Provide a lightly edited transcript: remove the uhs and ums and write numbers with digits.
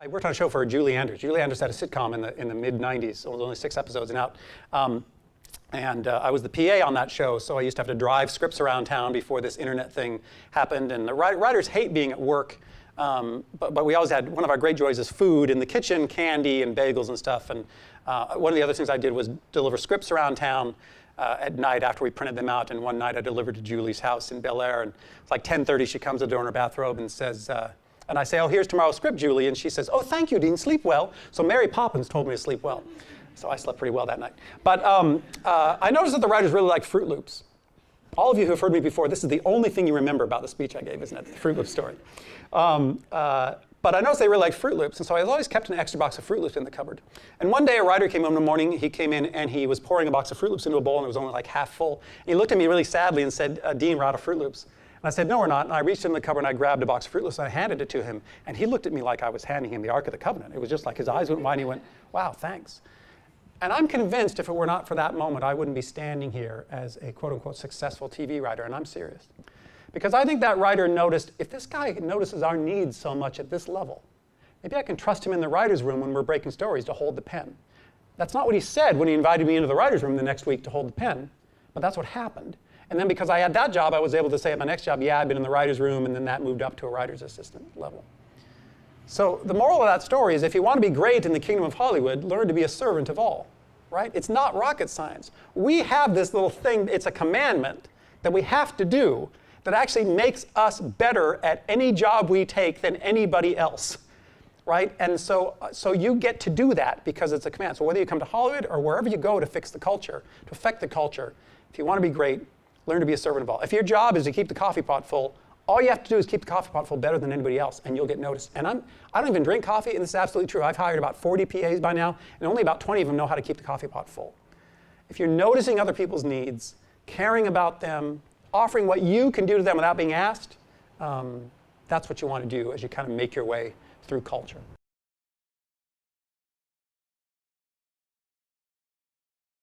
I worked on a show for Julie Andrews. Julie Andrews had a sitcom in the mid-'90s. It was only 6 episodes and out. I was the PA on that show, so I used to have to drive scripts around town before this internet thing happened. And the writers hate being at work, but we always had, one of our great joys is food in the kitchen, candy and bagels and stuff. And one of the other things I did was deliver scripts around town at night after we printed them out. And one night I delivered to Julie's house in Bel Air, and it's like 10:30. She comes to the door in her bathrobe and says, and I say, "Oh, here's tomorrow's script, Julie." And she says, "Oh, thank you, Dean. Sleep well." So Mary Poppins told me to sleep well. So I slept pretty well that night. But I noticed that the writers really liked Fruit Loops. All of you who have heard me before, this is the only thing you remember about the speech I gave, isn't it? The Fruit Loops story. But I noticed they really liked Fruit Loops, and so I always kept an extra box of Fruit Loops in the cupboard. And one day a writer came home in the morning, he came in and he was pouring a box of Fruit Loops into a bowl and it was only like half full. And he looked at me really sadly and said, "Dean, we're out of Fruit Loops." And I said, "No, we're not." And I reached in the cupboard and I grabbed a box of Fruit Loops and I handed it to him. And he looked at me like I was handing him the Ark of the Covenant. It was just like his eyes went wide and he went, "Wow, thanks." And I'm convinced if it were not for that moment, I wouldn't be standing here as a quote-unquote successful TV writer, and I'm serious. Because I think that writer noticed, if this guy notices our needs so much at this level, maybe I can trust him in the writer's room when we're breaking stories to hold the pen. That's not what he said when he invited me into the writer's room the next week to hold the pen, but that's what happened. And then because I had that job, I was able to say at my next job, yeah, I've been in the writer's room, and then that moved up to a writer's assistant level. So the moral of that story is if you want to be great in the kingdom of Hollywood, learn to be a servant of all, right? It's not rocket science. We have this little thing, it's a commandment that we have to do that actually makes us better at any job we take than anybody else, right? And so you get to do that because it's a command. So whether you come to Hollywood or wherever you go to fix the culture, to affect the culture, if you want to be great, learn to be a servant of all. If your job is to keep the coffee pot full, all you have to do is keep the coffee pot full better than anybody else, and you'll get noticed. And I don't even drink coffee, and this is absolutely true. I've hired about 40 PAs by now, and only about 20 of them know how to keep the coffee pot full. If you're noticing other people's needs, caring about them, offering what you can do to them without being asked, that's what you want to do as you kind of make your way through culture.